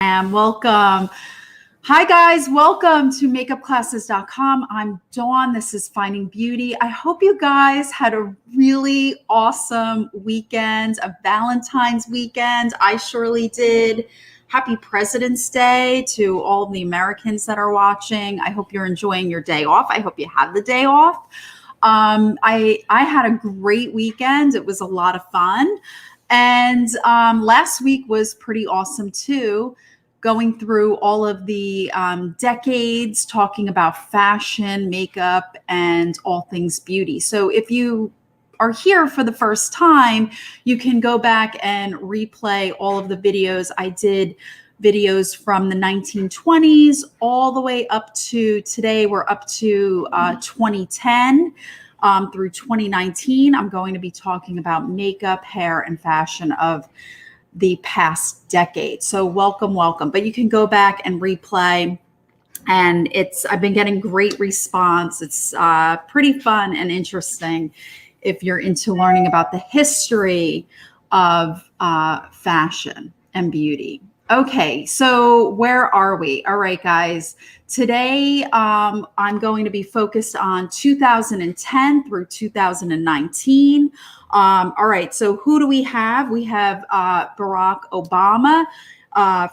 Welcome. Hi guys, welcome to MakeupClasses.com. I'm Dawn. This is Finding Beauty. I hope you guys had a really awesome weekend, a Valentine's weekend. I surely did. Happy President's Day to all of the Americans that are watching. I hope you're enjoying your day off. I hope you had the day off. I had a great weekend. It was a lot of fun. And last week was pretty awesome too, going through all of the decades, talking about fashion, makeup, and all things beauty. So if you are here for the first time, you can go back and replay all of the videos. I did videos from the 1920s all the way up to today. We're up to 2010. Through 2019, I'm going to be talking about makeup, hair, and fashion of the past decade. So welcome. But you can go back and replay. And I've been getting great response. It's pretty fun and interesting if you're into learning about the history of fashion and beauty. Okay, so where are we? All right, guys. Today, I'm going to be focused on 2010 through 2019. All right, so who do we have? We have Barack Obama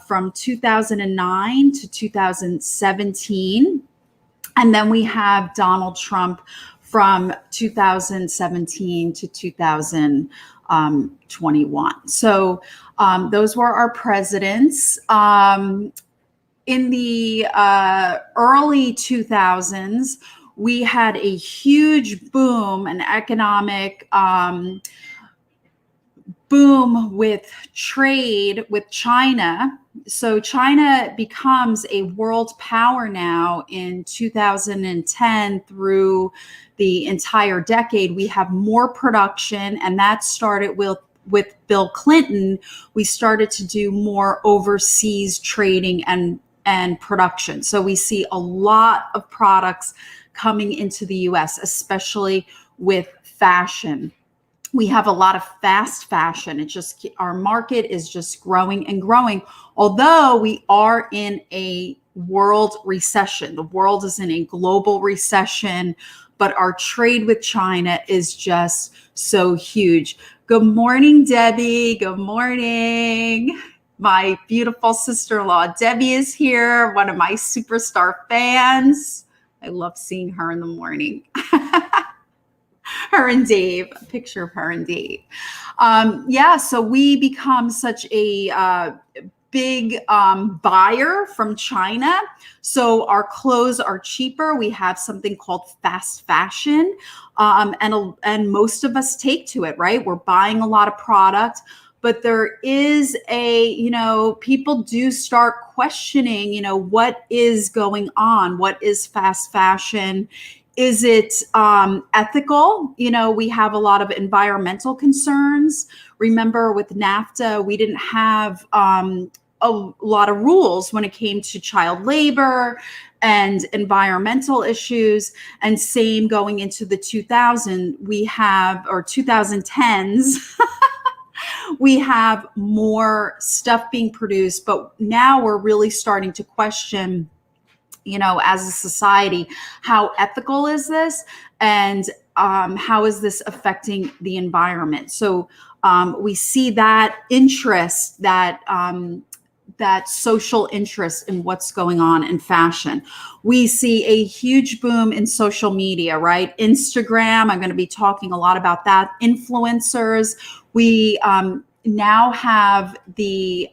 from 2009 to 2017. And then we have Donald Trump from 2017 to 2021. So those were our presidents. In the early 2000s, we had a huge boom, an economic boom with trade with China. So China becomes a world power now in 2010 through the entire decade. We have more production, and that started with Bill Clinton. We started to do more overseas trading and production. So we see a lot of products coming into the US, especially with fashion. We have a lot of fast fashion. Our market is just growing and growing. Although we are in a world recession, the world is in a global recession, but our trade with China is just so huge. Good morning, Debbie. Good morning. My beautiful sister-in-law, Debbie, is here, one of my superstar fans. I love seeing her in the morning. Her and Dave, a picture of her and Dave. So we become such a big buyer from China. So our clothes are cheaper. We have something called fast fashion. And most of us take to it, right? We're buying a lot of product. But there is people do start questioning, what is going on? What is fast fashion? Is it ethical? We have a lot of environmental concerns. Remember with NAFTA, we didn't have a lot of rules when it came to child labor and environmental issues. And same going into the 2010s. We have more stuff being produced, but now we're really starting to question, as a society, how ethical is this, and how is this affecting the environment? So we see that interest, that social interest in what's going on in fashion. We see a huge boom in social media, right? Instagram, I'm going to be talking a lot about that. Influencers. We now have the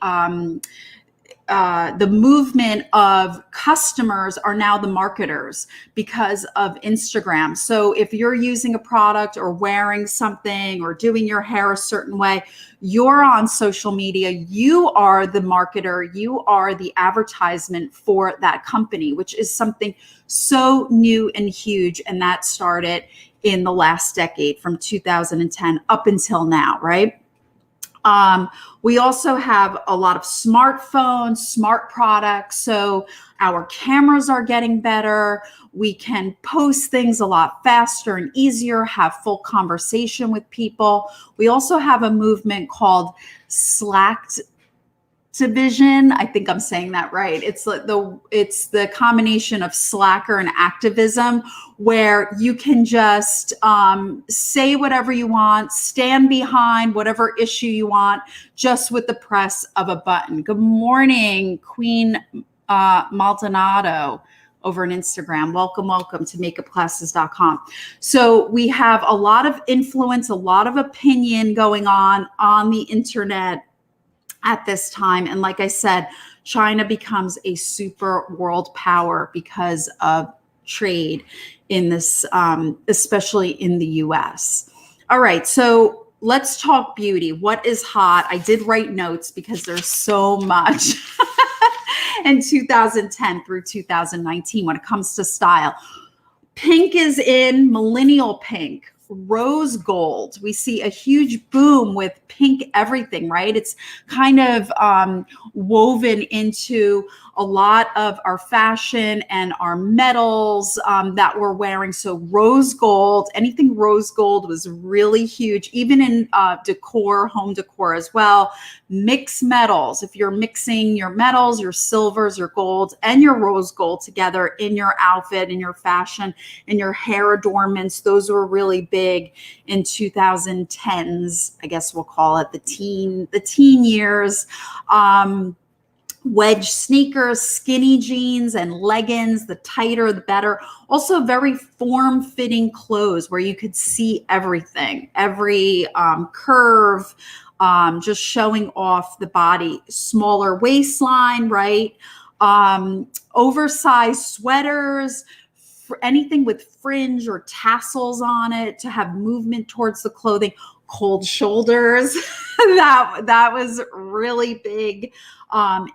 movement of customers are now the marketers because of Instagram. So if you're using a product or wearing something or doing your hair a certain way, you're on social media, you are the marketer, you are the advertisement for that company, which is something so new and huge. And that started in the last decade from 2010 up until now, right? We also have a lot of smartphones, smart products. So our cameras are getting better. We can post things a lot faster and easier, have full conversation with people. We also have a movement called Slacktivism. Activision. I think I'm saying that right. It's the combination of slacker and activism, where you can just say whatever you want, stand behind whatever issue you want, just with the press of a button. Good morning, Queen Maldonado over on Instagram. Welcome to MakeupClasses.com. So we have a lot of influence, a lot of opinion going on the internet at this time. And like I said, China becomes a super world power because of trade in this, especially in the US. All right, so let's talk beauty. What is hot? I did write notes because there's so much in 2010 through 2019 when it comes to style. Pink is in, millennial pink. Rose gold. We see a huge boom with pink everything, right? It's kind of woven into a lot of our fashion and our metals that we're wearing. So rose gold, anything rose gold was really huge, even in decor, home decor as well. Mixed metals. If you're mixing your metals, your silvers, your golds, and your rose gold together in your outfit, in your fashion, in your hair adornments, those were really big in 2010s, I guess we'll call it the teen years. Wedge sneakers, skinny jeans, and leggings, the tighter, the better. Also very form-fitting clothes where you could see everything, every curve, just showing off the body. Smaller waistline, right? Oversized sweaters, anything with fringe or tassels on it to have movement towards the clothing. Cold shoulders, that was really big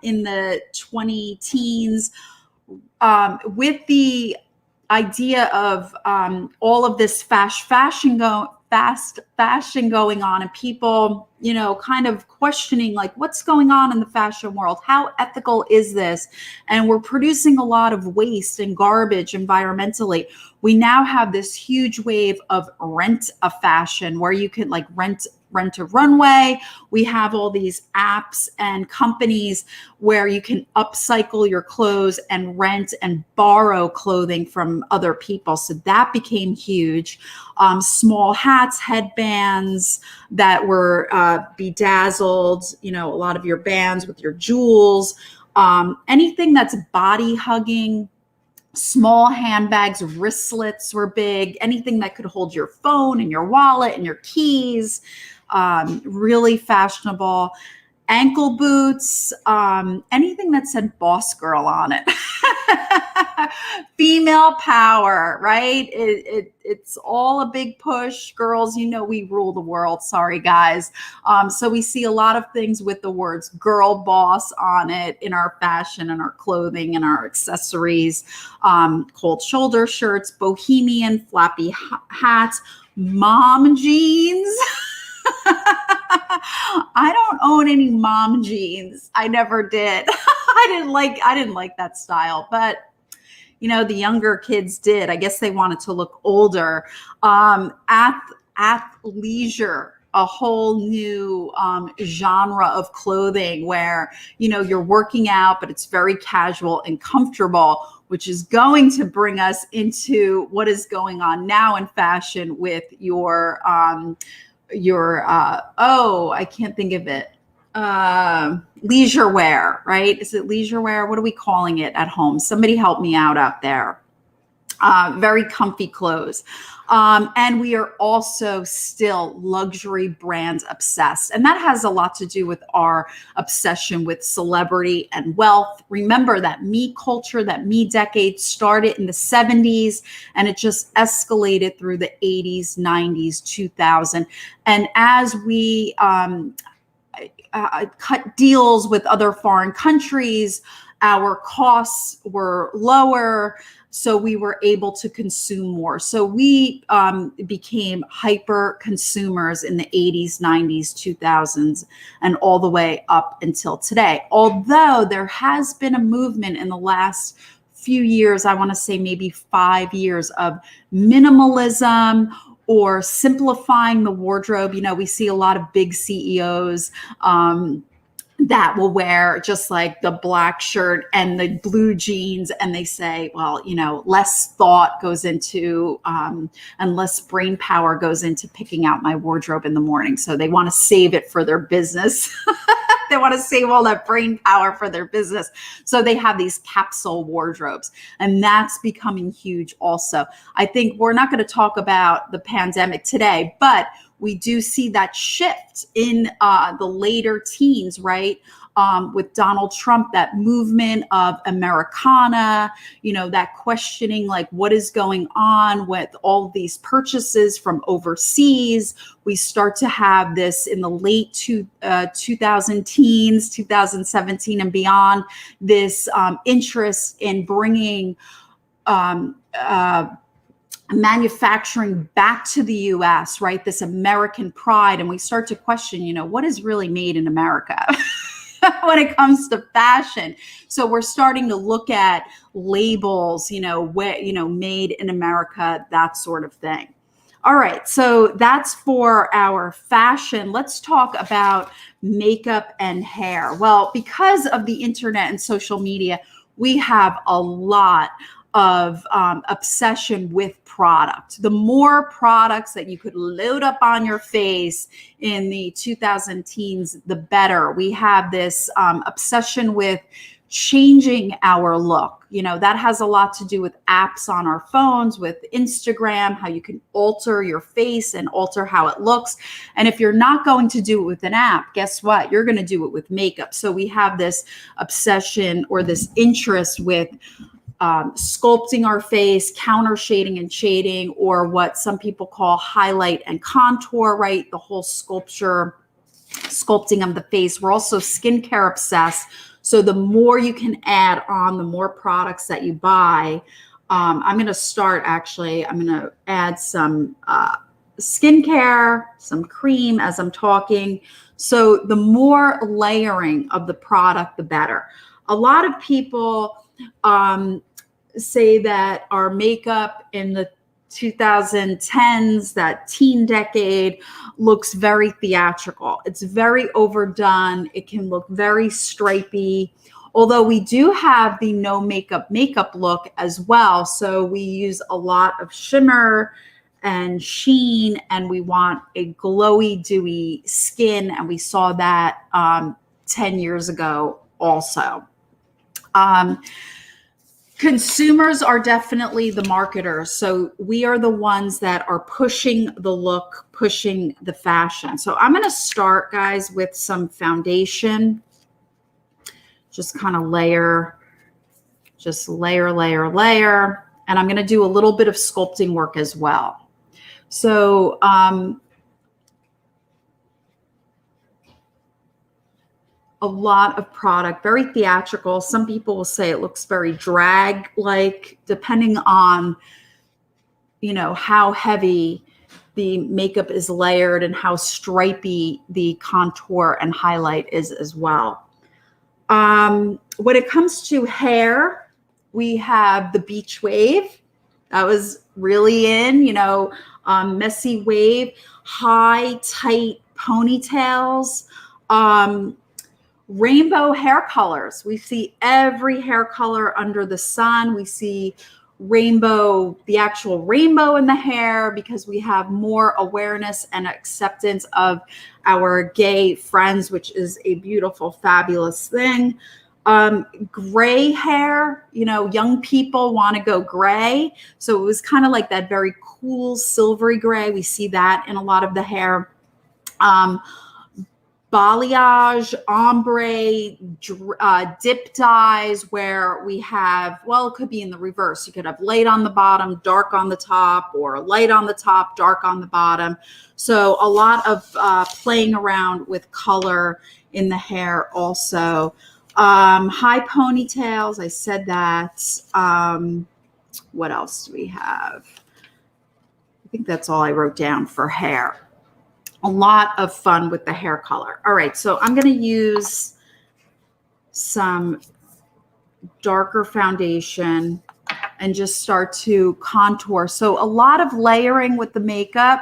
in the 2010s, with the idea of all of this fast fashion going on, and people, kind of questioning like, what's going on in the fashion world? How ethical is this? And we're producing a lot of waste and garbage environmentally. We now have this huge wave of rent a fashion where you can like rent a runway. We have all these apps and companies where you can upcycle your clothes and rent and borrow clothing from other people. So that became huge. Small hats, headbands that were bedazzled, a lot of your bands with your jewels, anything that's body hugging. Small handbags, wristlets were big. Anything that could hold your phone and your wallet and your keys, really fashionable. Ankle boots, anything that said boss girl on it. Female power, right? It's all a big push. Girls, we rule the world. Sorry, guys. So we see a lot of things with the words girl boss on it in our fashion and our clothing and our accessories. Cold shoulder shirts, bohemian, flappy hats, mom jeans. I don't own any mom jeans. I never did. I didn't like that style, but the younger kids did. I guess they wanted to look older. Athleisure, a whole new genre of clothing where, you're working out, but it's very casual and comfortable, which is going to bring us into what is going on now in fashion with your I can't think of it. Leisure wear, right? Is it leisure wear? What are we calling it at home? Somebody help me out there. Very comfy clothes. And we are also still luxury brands obsessed. And that has a lot to do with our obsession with celebrity and wealth. Remember that me culture, that me decade started in the 70s, and it just escalated through the 80s, 90s, 2000. And as we cut deals with other foreign countries, our costs were lower, so we were able to consume more. So we became hyper consumers in the 80s, 90s, 2000s, and all the way up until today. Although there has been a movement in the last few years, I want to say maybe 5 years, of minimalism or simplifying the wardrobe. We see a lot of big CEOs that will wear just like the black shirt and the blue jeans, and they say, well, less thought goes into and less brain power goes into picking out my wardrobe in the morning. So they want to save it for their business. They want to save all that brain power for their business. So they have these capsule wardrobes, and that's becoming huge also. I think we're not going to talk about the pandemic today, but we do see that shift in the later teens, right? With Donald Trump, that movement of Americana, that questioning, like, what is going on with all these purchases from overseas. We start to have this in the late 2000 teens, 2017 and beyond, this interest in bringing manufacturing back to the US, right? This American pride. And we start to question, what is really made in America when it comes to fashion? So we're starting to look at labels, made in America, that sort of thing. All right. So that's for our fashion. Let's talk about makeup and hair. Well, because of the internet and social media, we have a lot of obsession with product. The more products that you could load up on your face in the 2010s, the better. We have this obsession with changing our look. That has a lot to do with apps on our phones, with Instagram, how you can alter your face and alter how it looks. And if you're not going to do it with an app, guess what? You're going to do it with makeup. So we have this obsession or this interest with sculpting our face, counter shading and shading, or what some people call highlight and contour, right? The whole sculpting of the face. We're also skincare obsessed. So the more you can add on, the more products that you buy. I'm going to add some skincare, some cream as I'm talking. So the more layering of the product, the better. A lot of people say that our makeup in the 2010s, that teen decade, looks very theatrical. It's very overdone. It can look very stripy, although we do have the no makeup look as well. So we use a lot of shimmer and sheen, and we want a glowy, dewy skin. And we saw that 10 years ago also. Consumers are definitely the marketers. So we are the ones that are pushing the look, pushing the fashion. So I'm going to start, guys, with some foundation. Just kind of layer. And I'm going to do a little bit of sculpting work as well. So a lot of product, very theatrical. Some people will say it looks very drag-like, depending on, how heavy the makeup is layered and how stripy the contour and highlight is as well. When it comes to hair, we have the beach wave. That was really in, messy wave, high, tight ponytails, rainbow hair colors. We see every hair color under the sun. We see rainbow, the actual rainbow in the hair, because we have more awareness and acceptance of our gay friends, which is a beautiful, fabulous thing. Gray hair, young people want to go gray. So it was kind of like that very cool silvery gray. We see that in a lot of the hair. Balayage, ombre, dip dyes, where we have, well, it could be in the reverse. You could have light on the bottom, dark on the top, or light on the top, dark on the bottom. So a lot of playing around with color in the hair also. High ponytails, I said that. What else do we have? I think that's all I wrote down for hair. A lot of fun with the hair color. All right, so I'm going to use some darker foundation and just start to contour. So a lot of layering with the makeup,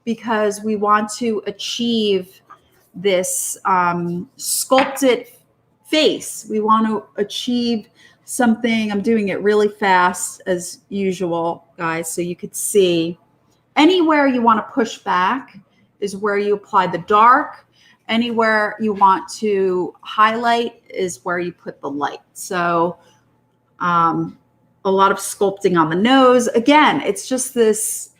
because we want to achieve this sculpted face. We want to achieve something. I'm doing it really fast as usual, guys, so you could see. Anywhere you want to push back is where you apply the dark. Anywhere you want to highlight is where you put the light. So a lot of sculpting on the nose. Again, it's just this,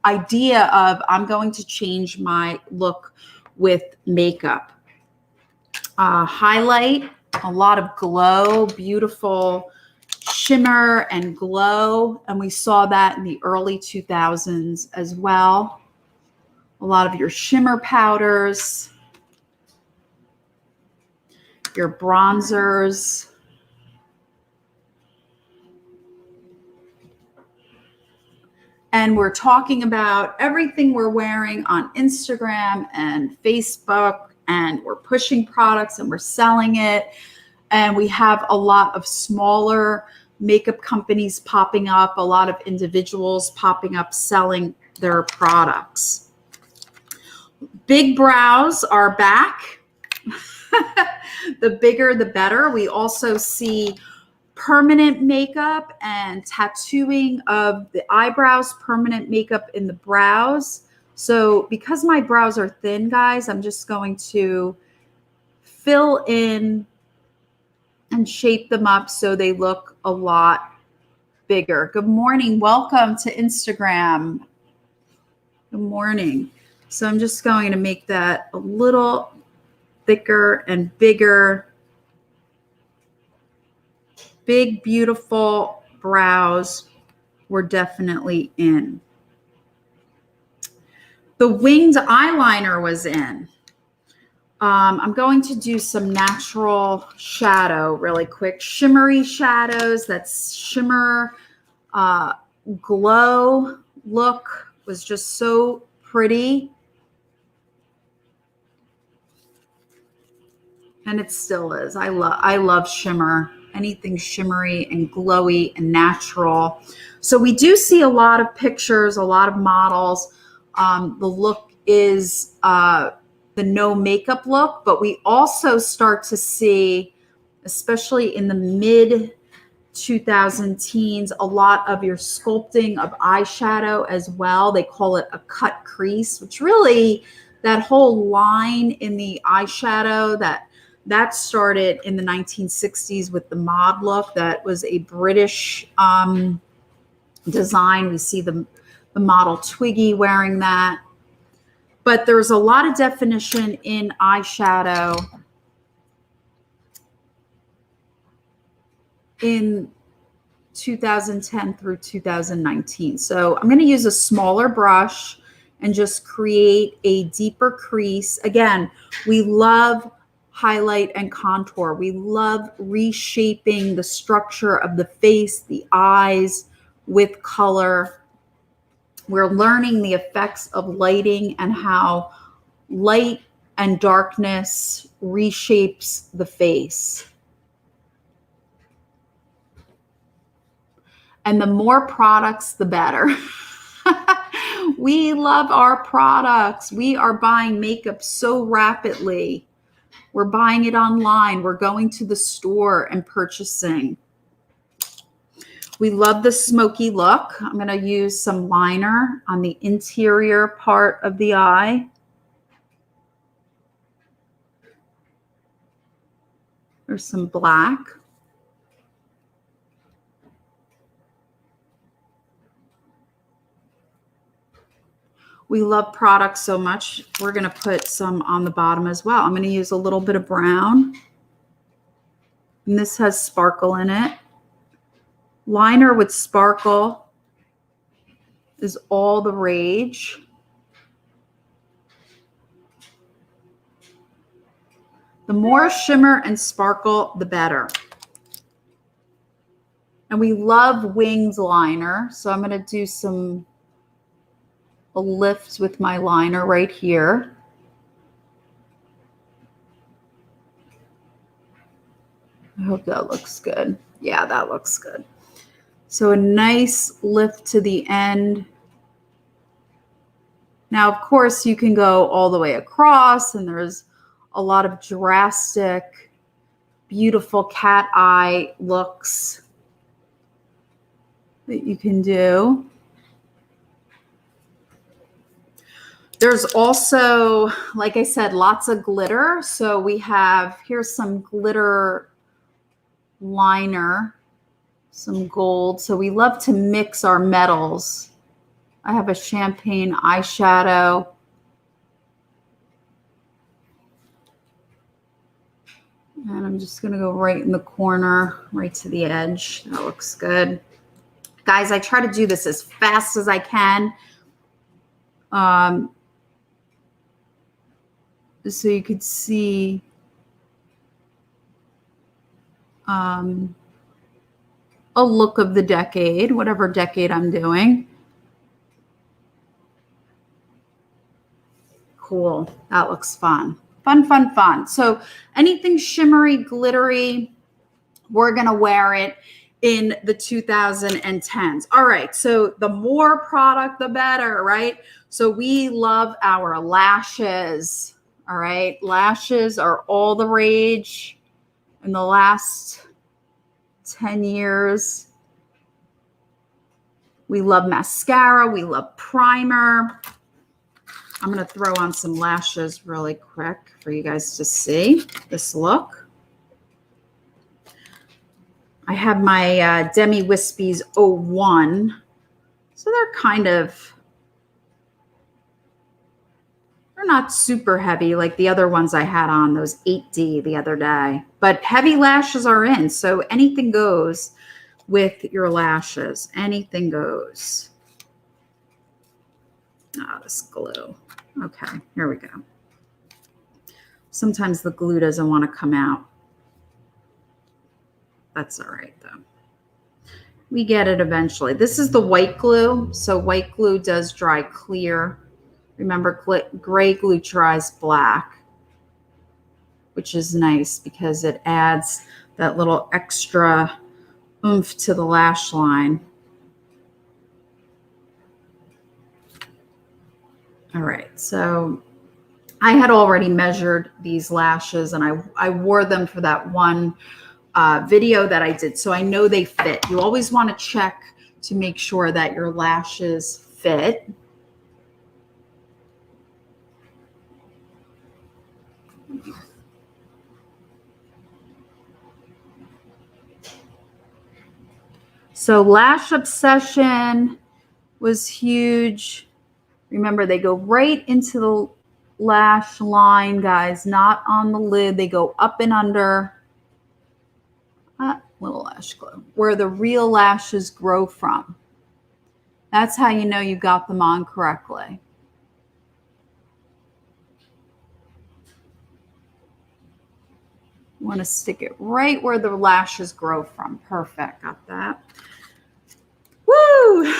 idea of I'm going to change my look with makeup. Highlight, a lot of glow, beautiful shimmer and glow. And we saw that in the early 2000s as well. A lot of your shimmer powders, your bronzers. And we're talking about everything we're wearing on Instagram and Facebook, and we're pushing products and we're selling it. And we have a lot of smaller makeup companies popping up, a lot of individuals popping up selling their products. Big brows are back. The bigger, the better. We also see permanent makeup and tattooing of the eyebrows, permanent makeup in the brows. So because my brows are thin, guys, I'm just going to fill in and shape them up so they look a lot bigger. Good morning. Welcome to Instagram. Good morning. So I'm just going to make that a little thicker and bigger. Big, beautiful brows were definitely in. The winged eyeliner was in. I'm going to do some natural shadow really quick. Shimmery shadows, that's shimmer, glow look was just so pretty. And it still is. I love shimmer. Anything shimmery and glowy and natural. So we do see a lot of pictures, a lot of models. The look is the no makeup look, but we also start to see, especially in the mid 2010s, a lot of your sculpting of eyeshadow as well. They call it a cut crease, which really that whole line in the eyeshadow that started in the 1960s with the mod look. That was a British design. We see the model Twiggy wearing that. But there's a lot of definition in eyeshadow in 2010 through 2019. So I'm going to use a smaller brush and just create a deeper crease. Again, we love highlight and contour. We love reshaping the structure of the face, the eyes with color. We're learning the effects of lighting and how light and darkness reshapes the face. And the more products, the better. We love our products. We are buying makeup so rapidly. We're buying it online. We're going to the store and purchasing. We love the smoky look. I'm going to use some liner on the interior part of the eye. There's some black. We love products so much. We're going to put some on the bottom as well. I'm going to use a little bit of brown. And this has sparkle in it. Liner with sparkle is all the rage. The more shimmer and sparkle, the better. And we love wings liner. So I'm going to do a lift with my liner right here. I hope that looks good. Yeah, that looks good. So a nice lift to the end. Now, of course, you can go all the way across, and there's a lot of drastic, beautiful cat eye looks that you can do. There's also, like I said, lots of glitter. So we have, here's some glitter liner, some gold. So we love to mix our metals. I have a champagne eyeshadow. And I'm just going to go right in the corner, right to the edge. That looks good. Guys, I try to do this as fast as I can. So you could see a look of the decade, whatever decade I'm doing. Cool. That looks fun. Fun, fun, fun. So anything shimmery, glittery, we're going to wear it in the 2010s. All right. So the more product, the better, right? So we love our lashes. All right. Lashes are all the rage in the last 10 years. We love mascara. We love primer. I'm going to throw on some lashes really quick for you guys to see this look. I have my Demi Wispies 01. So they're not super heavy like the other ones I had on, those 8D the other day. But heavy lashes are in, so anything goes with your lashes. Anything goes. Oh, this glue. Okay, here we go. Sometimes the glue doesn't want to come out. That's all right, though. We get it eventually. This is the white glue. So white glue does dry clear. Remember, gray glue dries black, which is nice because it adds that little extra oomph to the lash line. All right, so I had already measured these lashes, and I wore them for that one video that I did, so I know they fit. You always want to check to make sure that your lashes fit. So Lash Obsession was huge. Remember, they go right into the lash line, guys, not on the lid. They go up and under. Little lash glue, where the real lashes grow from. That's how you know you got them on correctly. You want to stick it right where the lashes grow from. Perfect. Got that. Woo!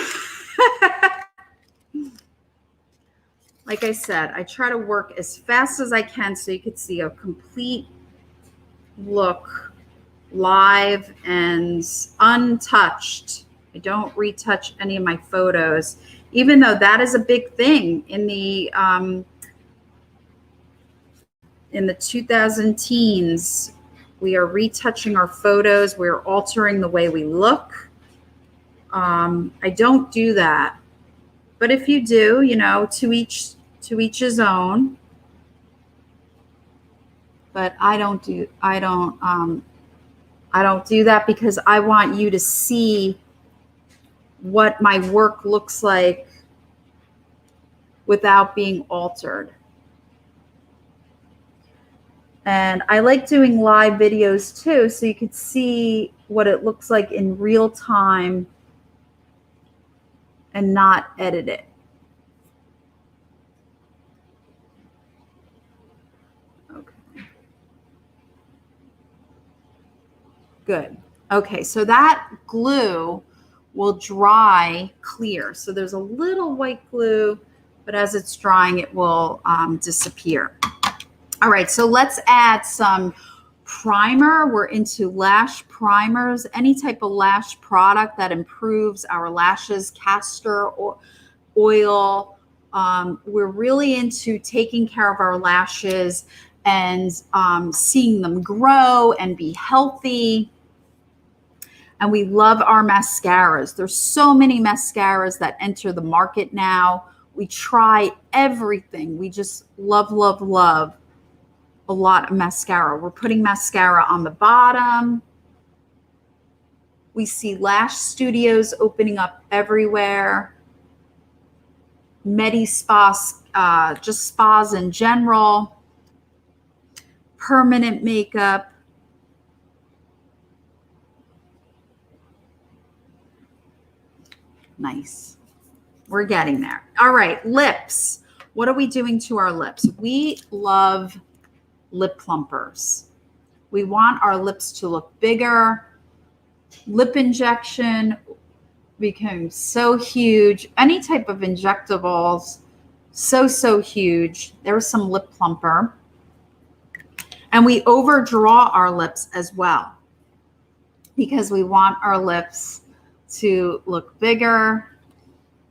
Like I said, I try to work as fast as I can so you could see a complete look live and untouched. I don't retouch any of my photos, even though that is a big thing in the 2010s. We are retouching our photos. We're altering the way we look. I don't do that, but if you do, you know, to each his own. But I don't do that because I want you to see what my work looks like without being altered. And I like doing live videos too, so you could see what it looks like in real time and not edit it. Okay. Good. Okay, so that glue will dry clear. So there's a little white glue, but as it's drying, it will disappear. All right, so let's add some primer. We're into lash primers, any type of lash product that improves our lashes, castor oil, We're really into taking care of our lashes and seeing them grow and be healthy. And we love our mascaras. There's so many mascaras that enter the market now. We try everything. We just love, love, love a lot of mascara. We're putting mascara on the bottom. We see lash studios opening up everywhere. Medi spas, just spas in general. Permanent makeup. Nice. We're getting there. All right, lips. What are we doing to our lips? We love lip plumpers. We want our lips to look bigger. Lip injection became so huge. Any type of injectables, so huge. There's some lip plumper. And we overdraw our lips as well because we want our lips to look bigger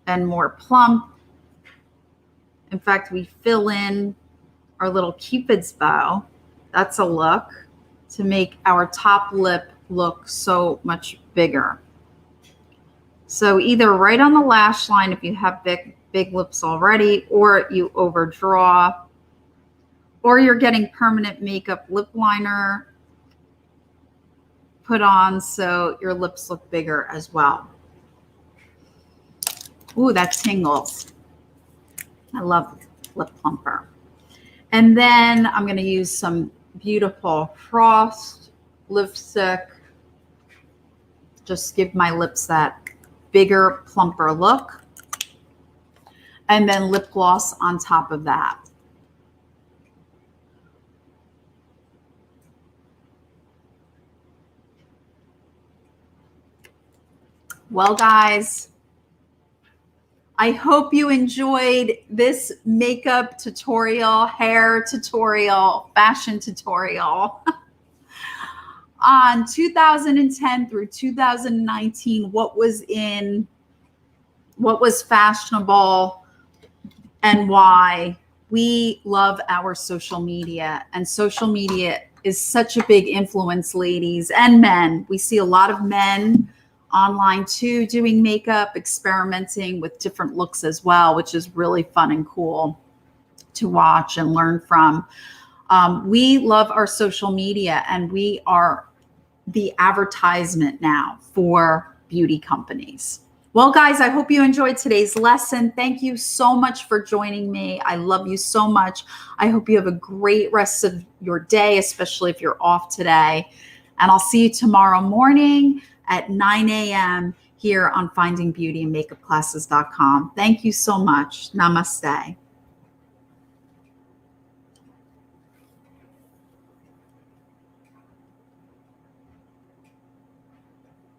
and more plump. In fact, we fill in our little Cupid's bow. That's a look to make our top lip look so much bigger. So either right on the lash line if you have big lips already, or you overdraw, or you're getting permanent makeup lip liner put on so your lips look bigger as well. Ooh, that tingles. I love lip plumper. And then I'm going to use some beautiful Frost lipstick. Just give my lips that bigger, plumper look. And then lip gloss on top of that. Well, guys, I hope you enjoyed this makeup tutorial, hair tutorial, fashion tutorial on 2010 through 2019, what was in, what was fashionable, and why. We love our social media, and social media is such a big influence, ladies and men. We see a lot of men online too, doing makeup, experimenting with different looks as well, which is really fun and cool to watch and learn from. We love our social media, and we are the advertisement now for beauty companies. Well, guys, I hope you enjoyed today's lesson. Thank you so much for joining me. I love you so much. I hope you have a great rest of your day, especially if you're off today. And I'll see you tomorrow morning at 9 a.m. here on Finding Beauty and MakeupClasses.com. Thank you so much. Namaste.